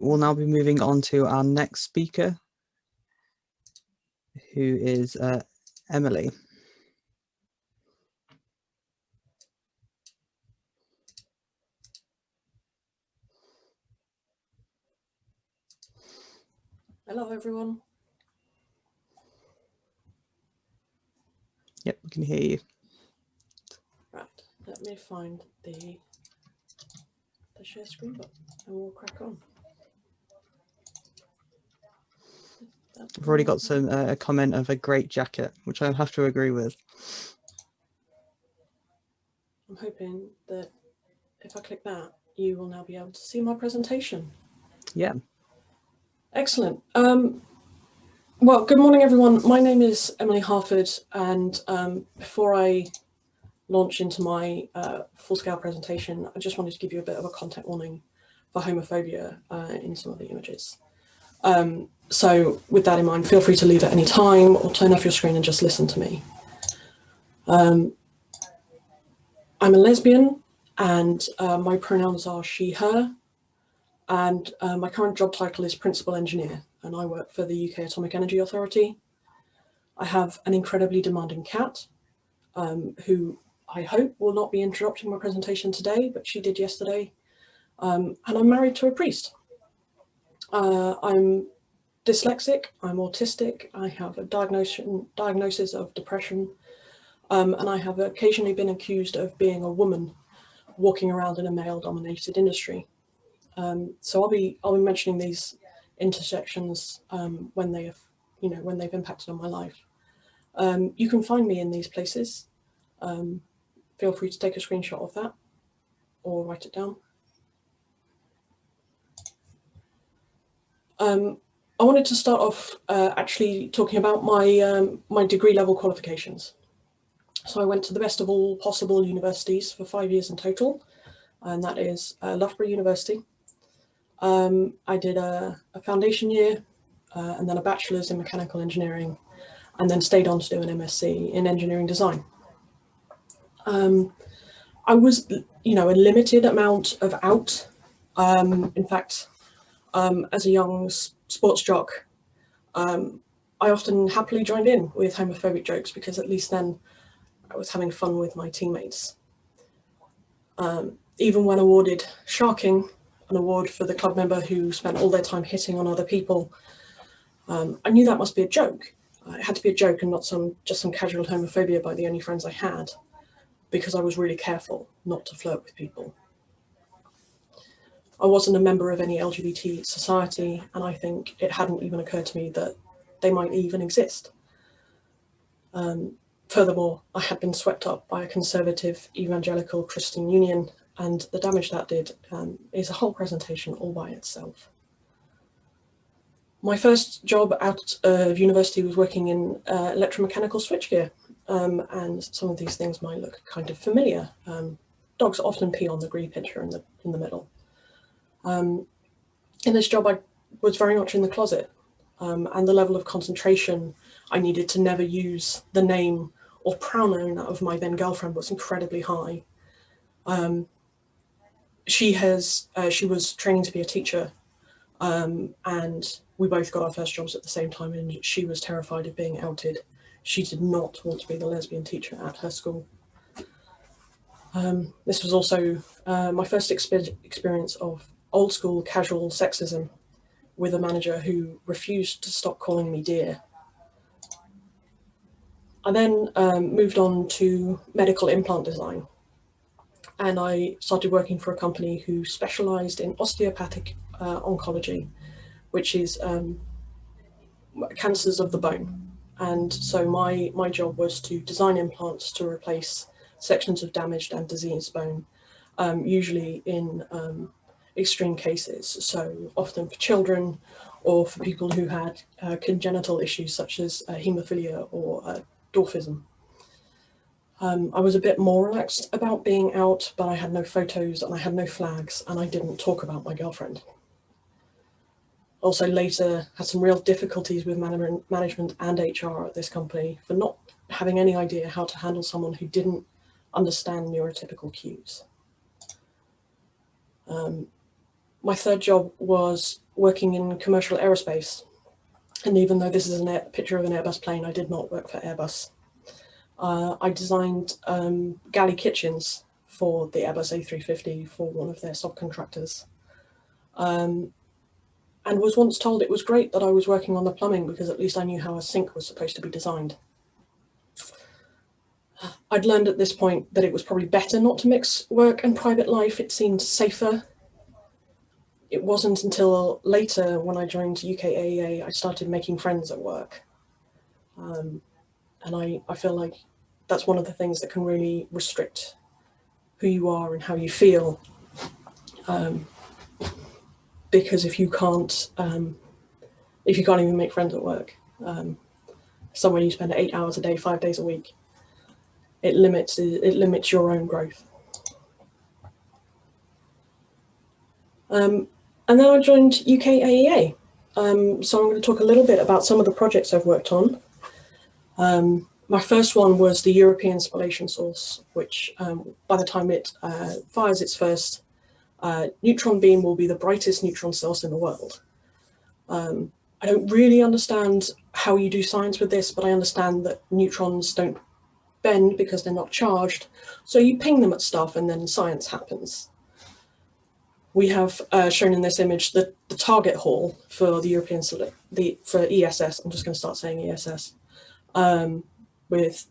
we'll now be moving on to our next speaker, who is Emily. Hello, everyone. Yep, we can hear you. Right, let me find the share screen button and we'll crack on. I've already got some a comment of a great jacket, which I have to agree with. I'm hoping that if I click that, you will now be able to see my presentation. Yeah. Excellent. Well, good morning, everyone. My name is Emily Harford, and before I launch into my full-scale presentation, I just wanted to give you a bit of a content warning for homophobia in some of the images. So with that in mind, feel free to leave at any time or turn off your screen and just listen to me. I'm a lesbian, and my pronouns are she, her, and my current job title is Principal Engineer, and I work for the UK Atomic Energy Authority. I have an incredibly demanding cat, who I hope will not be interrupting my presentation today, but she did yesterday. And I'm married to a priest. I'm dyslexic, I'm autistic, I have a diagnosis of depression, and I have occasionally been accused of being a woman walking around in a male-dominated industry. So I'll be mentioning these intersections when they've impacted on my life. You can find me in these places. Feel free to take a screenshot of that or write it down. I wanted to start off actually talking about my degree level qualifications. So I went to the best of all possible universities for 5 years in total, and that is Loughborough University. I did a foundation year and then a bachelor's in mechanical engineering, and then stayed on to do an MSc in engineering design. I was, a limited amount of out. In fact, as a young sports jock, I often happily joined in with homophobic jokes because at least then I was having fun with my teammates. Even when awarded Sharking, an award for the club member who spent all their time hitting on other people, I knew that must be a joke. It had to be a joke and not just some casual homophobia by the only friends I had, because I was really careful not to flirt with people. I wasn't a member of any LGBT society, and I think it hadn't even occurred to me that they might even exist. Furthermore, I had been swept up by a conservative evangelical Christian union, and the damage that did is a whole presentation all by itself. My first job out of university was working in electromechanical switchgear, and some of these things might look kind of familiar. Dogs often pee on the green picture in the middle. In this job, I was very much in the closet, and the level of concentration I needed to never use the name or pronoun of my then girlfriend was incredibly high. She was training to be a teacher, and we both got our first jobs at the same time, and she was terrified of being outed. She did not want to be the lesbian teacher at her school. This was also my first experience of old school casual sexism with a manager who refused to stop calling me dear. I then moved on to medical implant design, and I started working for a company who specialized in osteopathic oncology, which is cancers of the bone. And so my job was to design implants to replace sections of damaged and diseased bone, usually in extreme cases, so often for children or for people who had congenital issues such as haemophilia or dwarfism. I was a bit more relaxed about being out, but I had no photos and I had no flags, and I didn't talk about my girlfriend. Also later had some real difficulties with management and HR at this company for not having any idea how to handle someone who didn't understand neurotypical cues. My third job was working in commercial aerospace. And even though this is a picture of an Airbus plane, I did not work for Airbus. I designed galley kitchens for the Airbus A350 for one of their subcontractors. And was once told it was great that I was working on the plumbing because at least I knew how a sink was supposed to be designed. I'd learned at this point that it was probably better not to mix work and private life. It seemed safer. It wasn't until later when I joined UKAEA, I started making friends at work. And I feel like that's one of the things that can really restrict who you are and how you feel. Because if you can't even make friends at work, somewhere you spend 8 hours a day, 5 days a week, it limits your own growth. And then I joined UKAEA. So I'm going to talk a little bit about some of the projects I've worked on. My first one was the European Spallation Source, which by the time it fires its first neutron beam will be the brightest neutron source in the world. I don't really understand how you do science with this, but I understand that neutrons don't bend because they're not charged. So you ping them at stuff and then science happens. We have shown in this image the target hall for the European, for ESS, I'm just going to start saying ESS, with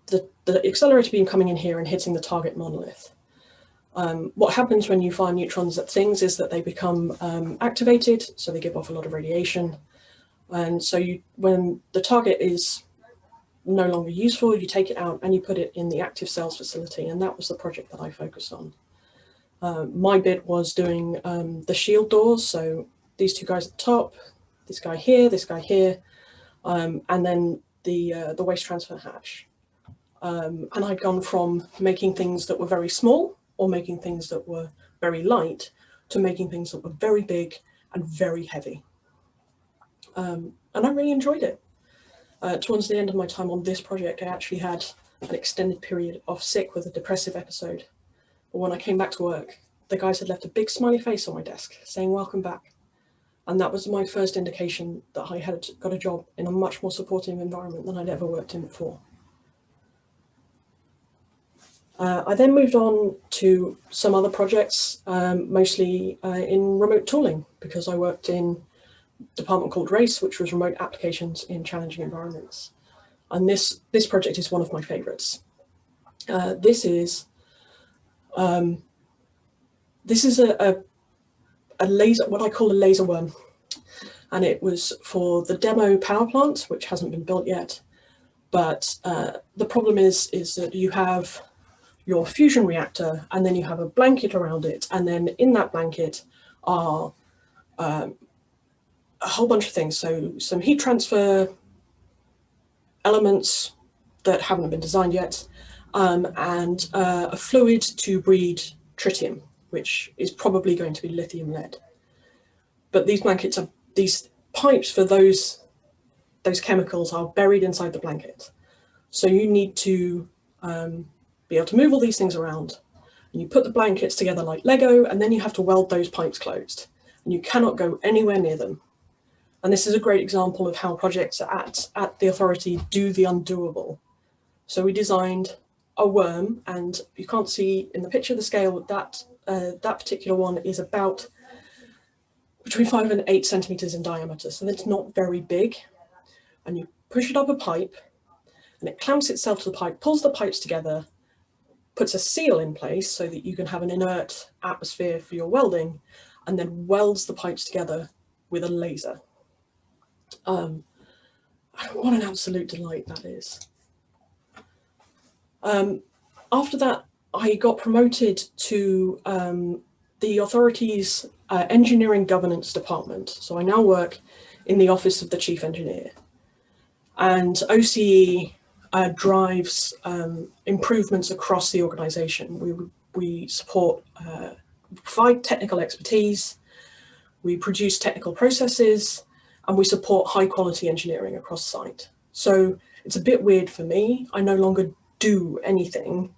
the accelerator beam coming in here and hitting the target monolith. What happens when you fire neutrons at things is that they become activated, so they give off a lot of radiation. And so when the target is no longer useful, you take it out and you put it in the active cells facility, and that was the project that I focused on. My bit was doing the shield doors, so these two guys at the top, this guy here, and then the waste transfer hatch. And I'd gone from making things that were very small or making things that were very light to making things that were very big and very heavy. And I really enjoyed it. Towards the end of my time on this project, I actually had an extended period off sick with a depressive episode. But when I came back to work, the guys had left a big smiley face on my desk saying, "Welcome back." And that was my first indication that I had got a job in a much more supportive environment than I'd ever worked in before. I then moved on to some other projects, mostly in remote tooling, because I worked in a department called RACE, which was remote applications in challenging environments. And this project is one of my favorites. This is a laser, what I call a laser worm. And it was for the demo power plant, which hasn't been built yet. But the problem is that you have your fusion reactor, and then you have a blanket around it, and then in that blanket are a whole bunch of things. So some heat transfer elements that haven't been designed yet, and a fluid to breed tritium, which is probably going to be lithium lead. But these blankets are, these pipes for those chemicals are buried inside the blanket. So you need to be able to move all these things around, and you put the blankets together like Lego, and then you have to weld those pipes closed, and you cannot go anywhere near them. And this is a great example of how projects at the authority do the undoable. So we designed a worm, and you can't see in the picture the scale, that that particular one is about between 5 and 8 centimeters in diameter, so it's not very big. And you push it up a pipe, and it clamps itself to the pipe, pulls the pipes together, puts a seal in place so that you can have an inert atmosphere for your welding, and then welds the pipes together with a laser. What an absolute delight that is. After that, I got promoted to the authority's engineering governance department. So I now work in the office of the chief engineer. And OCE drives improvements across the organization. We support, provide technical expertise, we produce technical processes, and we support high quality engineering across site. So it's a bit weird for me. I no longer do anything.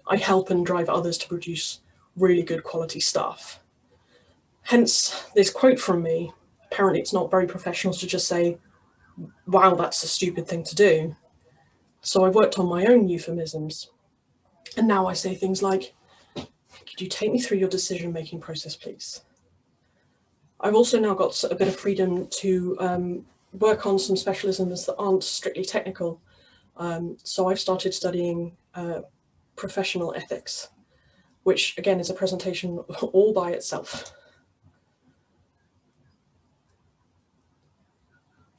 I help and drive others to produce really good quality stuff. Hence this quote from me. Apparently it's not very professional to just say, wow, that's a stupid thing to do. So I've worked on my own euphemisms. And now I say things like, could you take me through your decision-making process, please? I've also now got a bit of freedom to work on some specialisms that aren't strictly technical. So I've started studying professional ethics, which again is a presentation all by itself.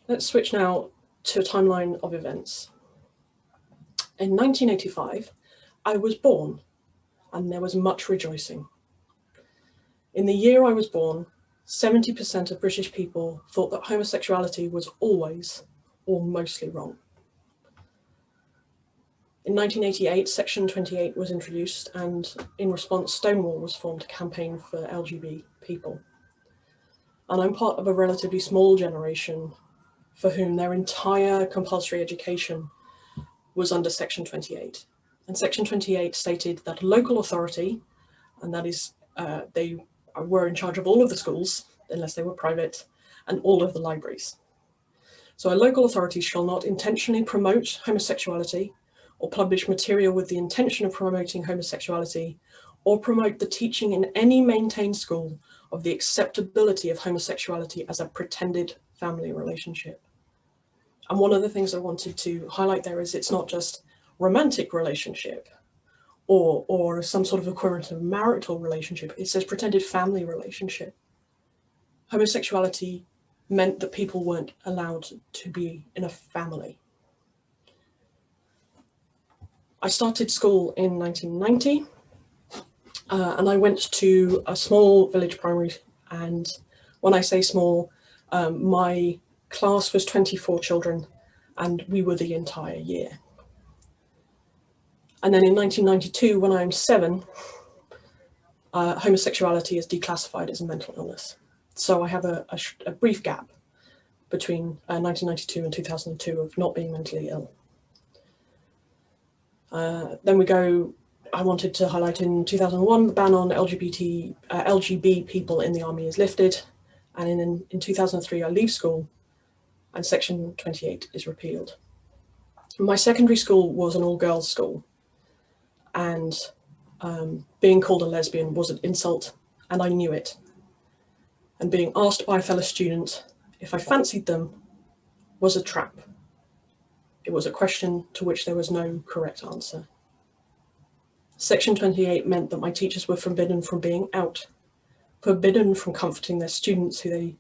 Let's switch now to a timeline of events. In 1985, I was born, and there was much rejoicing. In the year I was born, 70% of British people thought that homosexuality was always or mostly wrong. In 1988, Section 28 was introduced, and in response, Stonewall was formed to campaign for LGBT people. And I'm part of a relatively small generation for whom their entire compulsory education was under Section 28. And Section 28 stated that a local authority, and that is, they were in charge of all of the schools, unless they were private, and all of the libraries. So a local authority shall not intentionally promote homosexuality or publish material with the intention of promoting homosexuality or promote the teaching in any maintained school of the acceptability of homosexuality as a pretended family relationship. And one of the things I wanted to highlight there is it's not just romantic relationship or some sort of equivalent of marital relationship. It says pretended family relationship. Homosexuality meant that people weren't allowed to be in a family. I started school in 1990, and I went to a small village primary. And when I say small, my class was 24 children, and we were the entire year. And then in 1992, when I'm 7, homosexuality is declassified as a mental illness. So I have a brief gap between 1992 and 2002 of not being mentally ill. Then we go, I wanted to highlight in 2001, the ban on LGB people in the army is lifted. And in 2003, I leave school and Section 28 is repealed. My secondary school was an all-girls school, and being called a lesbian was an insult, and I knew it. And being asked by a fellow student if I fancied them was a trap. It was a question to which there was no correct answer. Section 28 meant that my teachers were forbidden from being out, forbidden from comforting their students who they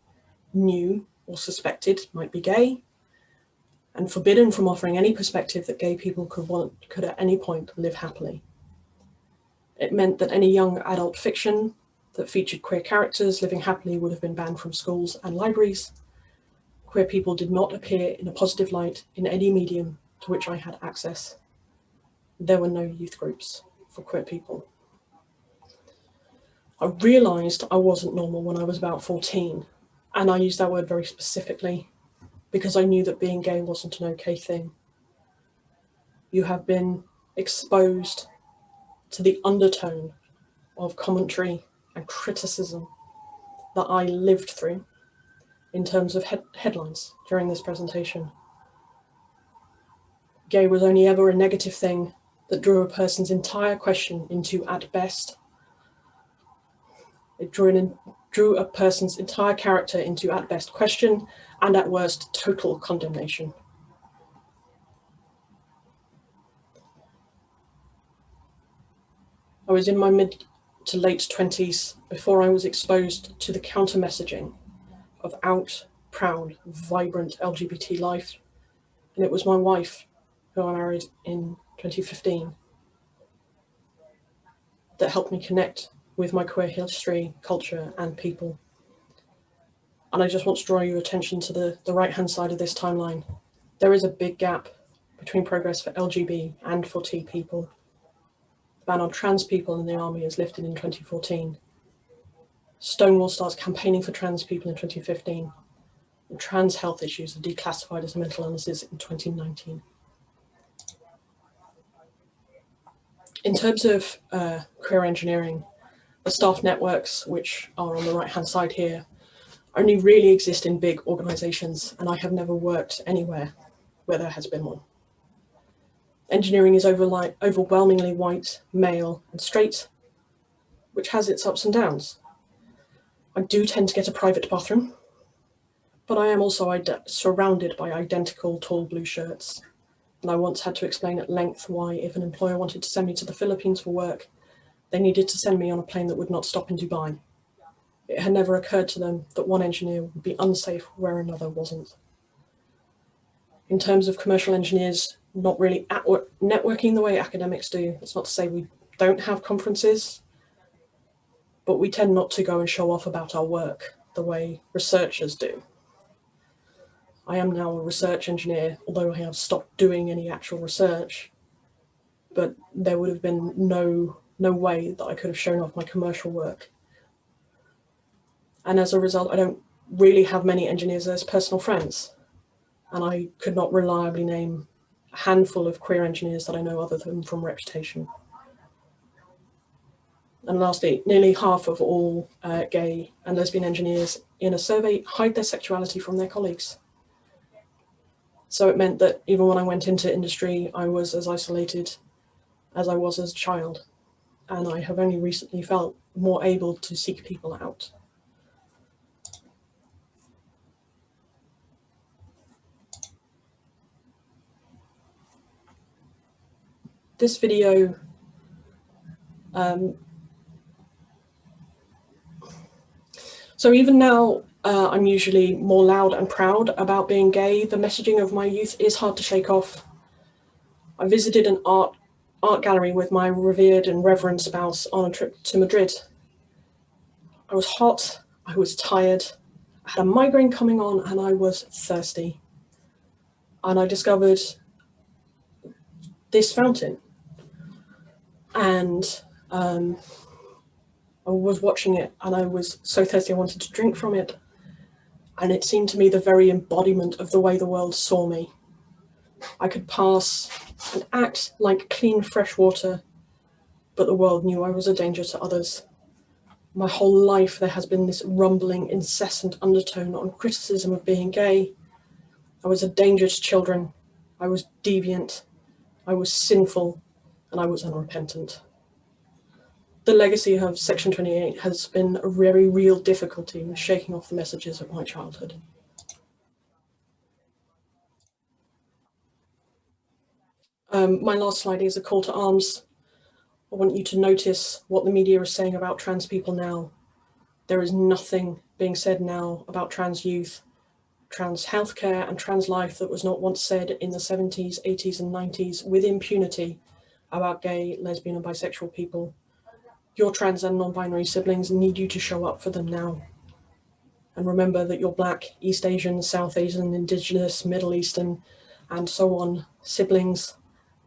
knew or suspected might be gay, and forbidden from offering any perspective that gay people could at any point live happily. It meant that any young adult fiction that featured queer characters living happily would have been banned from schools and libraries. Queer people did not appear in a positive light in any medium to which I had access. There were no youth groups for queer people. I realised I wasn't normal when I was about 14, and I use that word very specifically because I knew that being gay wasn't an okay thing. You have been exposed to the undertone of commentary and criticism that I lived through in terms of headlines during this presentation. Gay was only ever a negative thing that drew a person's entire question into, at best, it drew a person's entire character into, at best, question, and at worst, total condemnation. I was in my mid to late 20s before I was exposed to the counter messaging of out, proud, vibrant LGBT life. And it was my wife, who I married in 2015, that helped me connect with my queer history, culture, and people. And I just want to draw your attention to the right-hand side of this timeline. There is a big gap between progress for LGB and for T people. The ban on trans people in the army is lifted in 2014. Stonewall starts campaigning for trans people in 2015. And trans health issues are declassified as mental illnesses in 2019. In terms of queer engineering, the staff networks, which are on the right-hand side here, only really exist in big organizations, and I have never worked anywhere where there has been one. Engineering is overwhelmingly white, male, and straight, which has its ups and downs. I do tend to get a private bathroom, but I am also surrounded by identical tall blue shirts. And I once had to explain at length why, if an employer wanted to send me to the Philippines for work, they needed to send me on a plane that would not stop in Dubai. It had never occurred to them that one engineer would be unsafe where another wasn't. In terms of commercial engineers not really networking the way academics do, it's not to say we don't have conferences, but we tend not to go and show off about our work the way researchers do. I am now a research engineer, although I have stopped doing any actual research, but there would have been no way that I could have shown off my commercial work. And as a result, I don't really have many engineers as personal friends. And I could not reliably name a handful of queer engineers that I know other than from reputation. And lastly, nearly half of all gay and lesbian engineers in a survey hide their sexuality from their colleagues. So it meant that even when I went into industry, I was as isolated as I was as a child. And I have only recently felt more able to seek people out. This video so even now, I'm usually more loud and proud about being gay. The messaging of my youth is hard to shake off. I visited an art gallery with my revered and reverend spouse on a trip to Madrid. I was hot, I was tired, I had a migraine coming on, and I was thirsty. And I discovered this fountain. And I was watching it and I was so thirsty I wanted to drink from it. And it seemed to me the very embodiment of the way the world saw me. I could pass and act like clean, fresh water, but the world knew I was a danger to others. My whole life there has been this rumbling, incessant undertone on criticism of being gay. I was a danger to children. I was deviant. I was sinful, and I was unrepentant. The legacy of Section 28 has been a very real difficulty with shaking off the messages of my childhood. My last slide is a call to arms. I want you to notice what the media is saying about trans people now. There is nothing being said now about trans youth, trans healthcare and trans life that was not once said in the 70s, 80s and 90s with impunity about gay, lesbian and bisexual people. Your trans and non-binary siblings need you to show up for them now. And remember that your Black, East Asian, South Asian, Indigenous, Middle Eastern, and so on siblings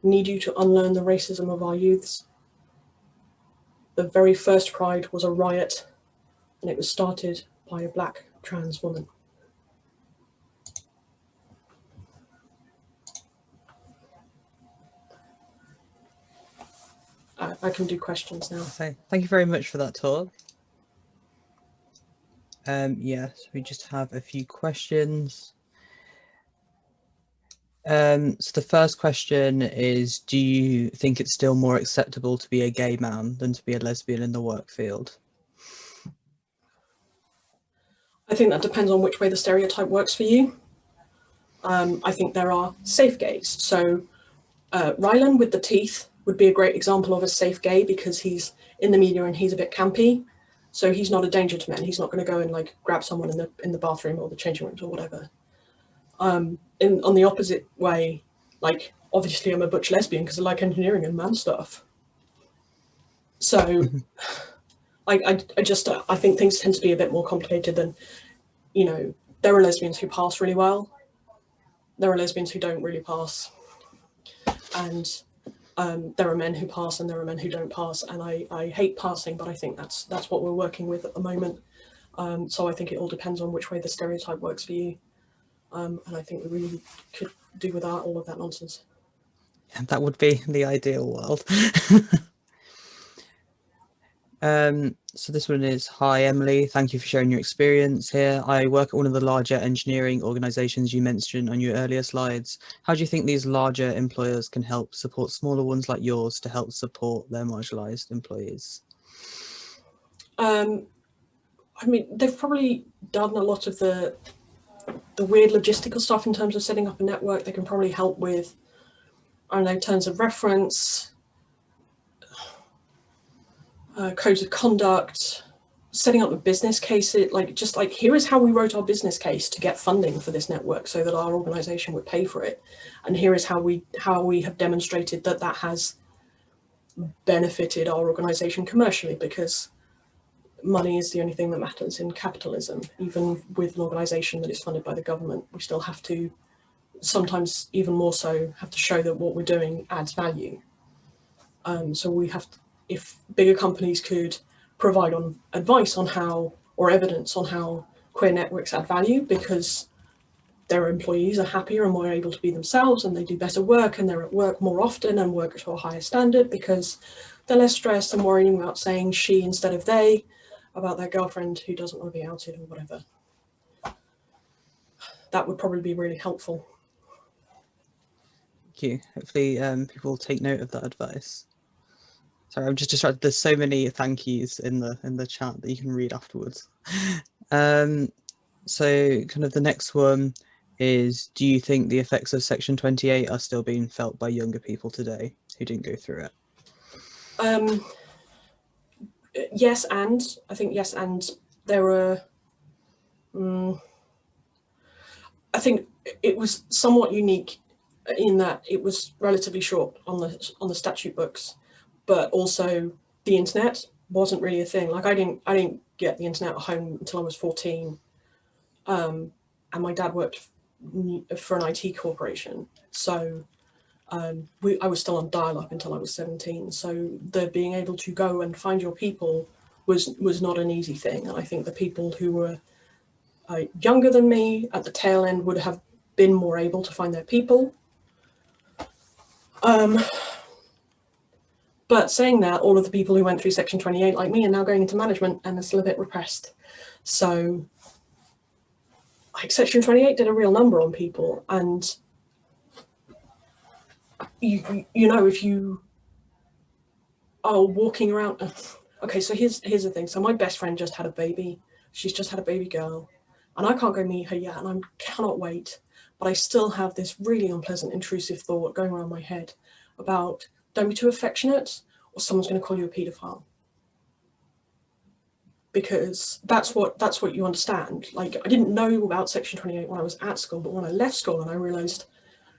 need you to unlearn the racism of our youths. The very first Pride was a riot, and it was started by a Black trans woman. I can do questions now. Okay, thank you very much for that talk. Yes, we just have a few questions. So the first question is, do you think it's still more acceptable to be a gay man than to be a lesbian in the work field? I think that depends on which way the stereotype works for you. I think there are safe gays. So Rylan with the teeth would be a great example of a safe gay because he's in the media and he's a bit campy. So he's not a danger to men. He's not going to go and like grab someone in the bathroom or the changing rooms or whatever. On the opposite way, like obviously I'm a butch lesbian because I like engineering and man stuff. So I think things tend to be a bit more complicated than, you know, there are lesbians who pass really well. There are lesbians who don't really pass. And there are men who pass and there are men who don't pass. And I hate passing, but I think that's what we're working with at the moment. So I think it all depends on which way the stereotype works for you. And I think we really could do without all of that nonsense. Yeah, that would be the ideal world. So this one is, hi Emily, thank you for sharing your experience here. I work at one of the larger engineering organizations you mentioned on your earlier slides. How do you think these larger employers can help support smaller ones like yours to help support their marginalized employees? I mean, they've probably done a lot of the weird logistical stuff in terms of setting up a network. They can probably help with, I don't know, terms of reference, codes of conduct, setting up a business case. Just like, here is how we wrote our business case to get funding for this network so that our organization would pay for it, and here is how we have demonstrated that that has benefited our organization commercially, because money is the only thing that matters in capitalism. Even with an organization that is funded by the government, we still have to, sometimes even more so, have to show that what we're doing adds value. So we have to, if bigger companies could provide advice on how, or evidence on how queer networks add value, because their employees are happier and more able to be themselves, and they do better work, and they're at work more often and work to a higher standard because they're less stressed and worrying about saying she instead of they about their girlfriend who doesn't want to be outed or whatever. That would probably be really helpful. Thank you. Hopefully people will take note of that advice. Sorry, I'm just distracted. There's so many thank yous in the chat that you can read afterwards. So kind of the next one is, do you think the effects of Section 28 are still being felt by younger people today who didn't go through it? Yes, and I think yes, and there were. I think it was somewhat unique in that it was relatively short on the statute books, but also the internet wasn't really a thing. Like I didn't get the internet at home until I was 14, and my dad worked for an IT corporation, so I was still on dial-up until I was 17. So the being able to go and find your people was not an easy thing, and I think the people who were younger than me at the tail end would have been more able to find their people. But saying that, all of the people who went through Section 28 like me are now going into management and are still a bit repressed. So like Section 28 did a real number on people, and you know, if you are walking around, okay, so here's the thing. So my best friend just had a baby. She's just had a baby girl, and I can't go meet her yet, and I cannot wait. But I still have this really unpleasant, intrusive thought going around my head about, don't be too affectionate, or someone's going to call you a paedophile. Because that's what you understand. Like, I didn't know about Section 28 when I was at school, but when I left school and I realised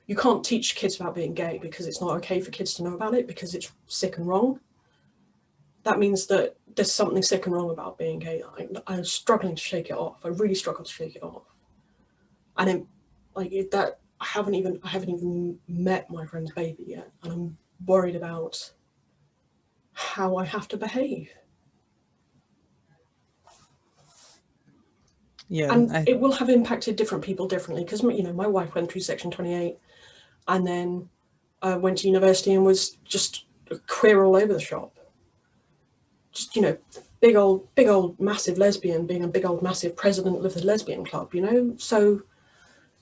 you can't teach kids about being gay because it's not okay for kids to know about it because it's sick and wrong. That means that there's something sick and wrong about being gay. I was struggling to shake it off. I really struggled to shake it off. And I haven't even met my friend's baby yet, and I'm worried about how I have to behave. Yeah, and it will have impacted different people differently, because my wife went through Section 28 and then went to university and was just queer all over the shop. Just, big old massive lesbian, being a big old massive president of the lesbian club, so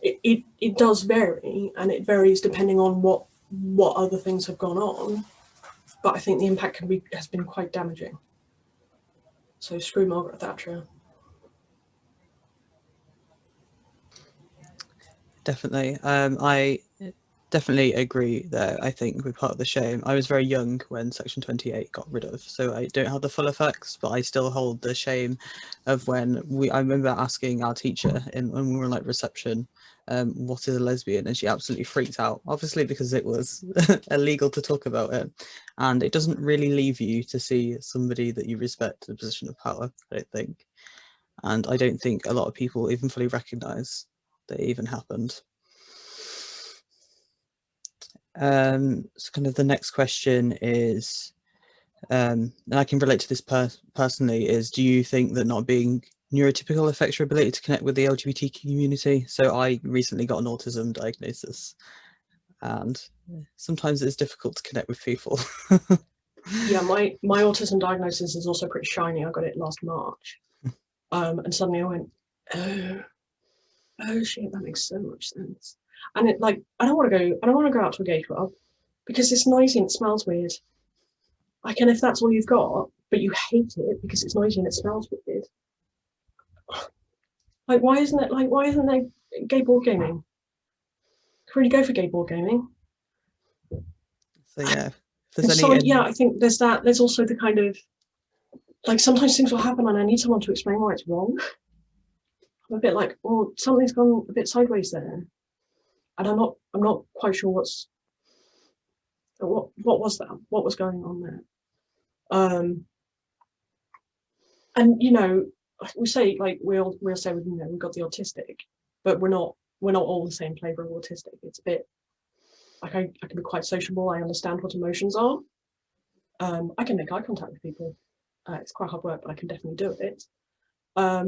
it does vary, and it varies depending on what other things have gone on, but I think the impact has been quite damaging. So screw Margaret Thatcher. Definitely. I definitely agree there. I think we're part of the shame. I was very young when Section 28 got rid of, so I don't have the full effects, but I still hold the shame of when I remember asking our teacher when we were in like reception, what is a lesbian? And she absolutely freaked out, obviously because it was illegal to talk about it. And it doesn't really leave you to see somebody that you respect in a position of power, I don't think. And I don't think a lot of people even fully recognize that it even happened. So kind of the next question is, and I can relate to this personally, is do you think that not being neurotypical affects your ability to connect with the LGBT community? So I recently got an autism diagnosis, and sometimes it's difficult to connect with people. Yeah, my autism diagnosis is also pretty shiny. I got it last March, and suddenly I went, oh shit, that makes so much sense. And it like I don't want to go out to a gay club because it's noisy and it smells weird. Like, and if that's all you've got, but you hate it because it's noisy and it smells weird, like why isn't there gay board gaming? Can really go for gay board gaming. So yeah, if And there's so any, yeah, I think there's that. There's also the kind of like sometimes things will happen and I need someone to explain why it's wrong. I'm a bit like, oh, something's gone a bit sideways there, and I'm not quite sure what was that? What was going on there? And you know, we say like we'll say we've got the autistic, but we're not all the same flavor of autistic. It's a bit like I can be quite sociable. I understand what emotions are. I can make eye contact with people. It's quite hard work, but I can definitely do it. But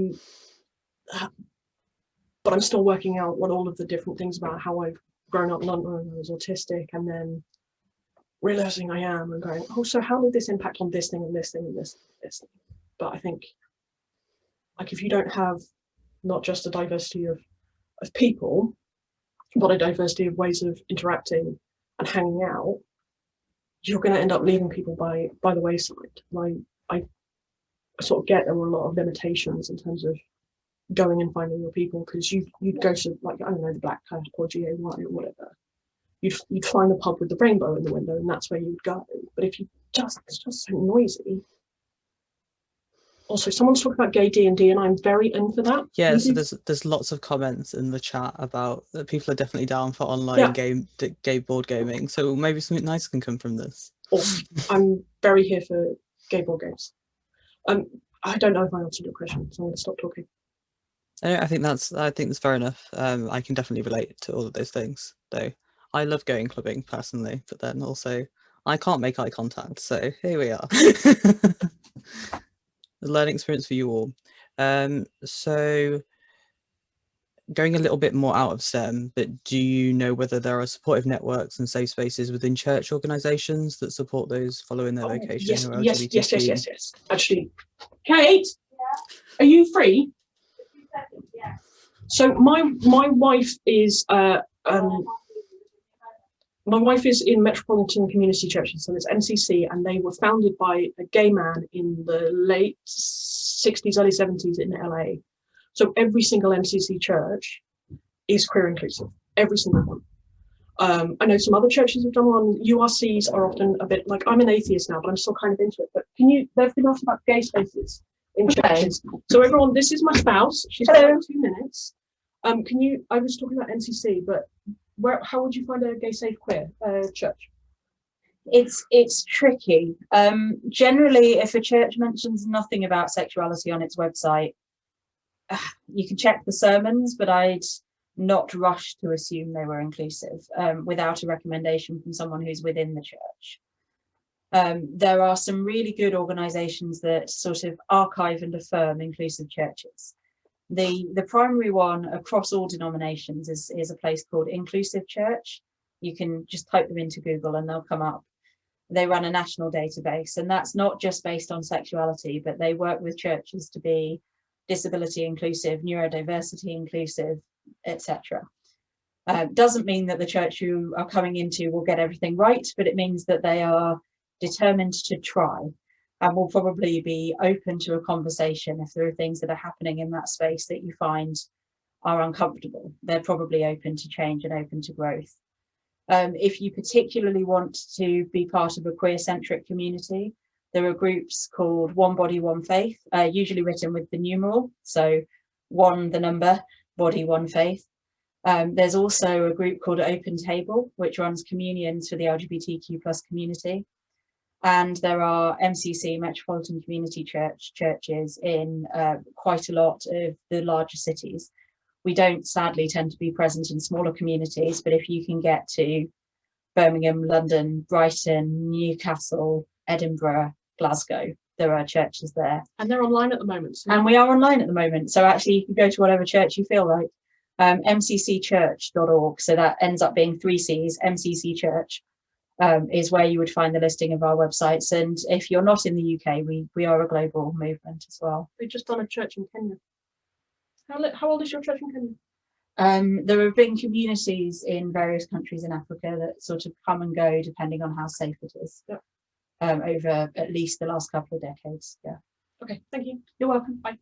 I'm still working out what all of the different things about how I've grown up not knowing I was autistic, and then realizing I am, and going, oh, so how did this impact on this thing and this thing and this thing? But I think, like, if you don't have not just a diversity of people, but a diversity of ways of interacting and hanging out, you're going to end up leaving people by the wayside. And I sort of get there were a lot of limitations in terms of going and finding your people, because you'd go to, like, I don't know, the Black Cat or GAY or whatever. You'd find a pub with the rainbow in the window, and that's where you'd go. But if it's just so noisy. Also, someone's talking about gay D&D, and I'm very in for that. yeah, so there's lots of comments in the chat about that people are definitely down for online gay board gaming. So maybe something nice can come from this. Awesome. I'm very here for gay board games. I don't know if I answered your question, so I'm going to stop talking. I think that's fair enough. I can definitely relate to all of those things, though. I love going clubbing personally, but then also I can't make eye contact, so here we are. The learning experience for you all. So going a little bit more out of STEM, but do you know whether there are supportive networks and safe spaces within church organisations that support those following their vocation? Yes. Actually, Kate, are you free? Yeah. So my wife is in Metropolitan Community Churches, so it's MCC, and they were founded by a gay man in the late 60s, early 70s in LA. So every single MCC church is queer inclusive, every single one. I know some other churches have done one. URCs are often a bit like, I'm an atheist now, but I'm still kind of into it. But they've been asked about gay spaces in churches. So everyone, this is my spouse. She's got 2 minutes. I was talking about NCC, but how would you find a gay safe queer church? It's tricky. Generally, if a church mentions nothing about sexuality on its website, you can check the sermons, but I'd not rush to assume they were inclusive without a recommendation from someone who's within the church. There are some really good organisations that sort of archive and affirm inclusive churches. The primary one across all denominations is a place called Inclusive Church. You can just type them into Google and they'll come up. They run a national database, and that's not just based on sexuality, but they work with churches to be disability inclusive, neurodiversity inclusive, etc. Doesn't mean that the church you are coming into will get everything right, but it means that they are determined to try and will probably be open to a conversation if there are things that are happening in that space that you find are uncomfortable. They're probably open to change and open to growth. If you particularly want to be part of a queer-centric community, there are groups called One Body, One Faith, usually written with the numeral, so 1, the number, body, one faith. There's also a group called Open Table, which runs communions for the LGBTQ+ community. And there are MCC, Metropolitan Community churches in quite a lot of the larger cities. We don't sadly tend to be present in smaller communities, but if you can get to Birmingham, London, Brighton, Newcastle, Edinburgh, Glasgow, there are churches there. And they're online at the moment. So. And we are online at the moment. So actually you can go to whatever church you feel like. mccchurch.org. So that ends up being 3 C's, MCC Church. is where you would find the listing of our websites. And if you're not in the UK, we are a global movement as well. We've just done a church in Kenya. How old is your church in Kenya? There have been communities in various countries in Africa that sort of come and go depending on how safe it is. Yeah. Over at least the last couple of decades. Yeah. Okay, thank you. You're welcome. Bye.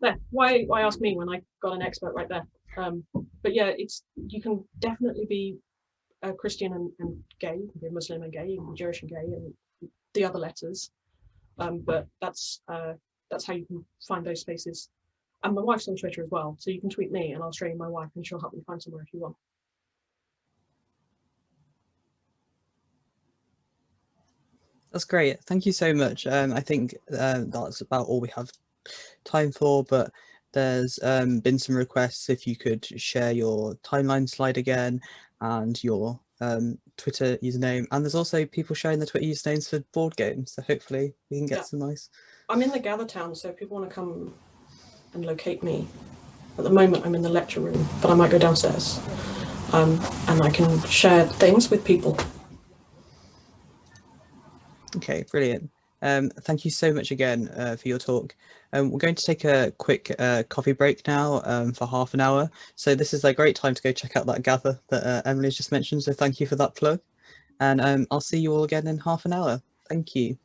There. Why ask me when I got an expert right there? But yeah, you can definitely be a Christian and gay. You can be a Muslim and gay. You can be Jewish and gay, and the other letters. But that's how you can find those spaces. And my wife's on Twitter as well, so you can tweet me and I'll show you my wife and she'll help you find somewhere if you want. That's great. Thank you so much. I think that's about all we have time for, but there's been some requests if you could share your timeline slide again and your Twitter username. And there's also people sharing their Twitter usernames for board games. So hopefully we can get some nice. I'm in the Gather Town, so if people want to come and locate me. At the moment, I'm in the lecture room, but I might go downstairs and I can share things with people. Okay, brilliant. Thank you so much again for your talk. We're going to take a quick coffee break now for half an hour. So this is a great time to go check out that Gather that Emily's just mentioned. So thank you for that plug. And I'll see you all again in half an hour. Thank you.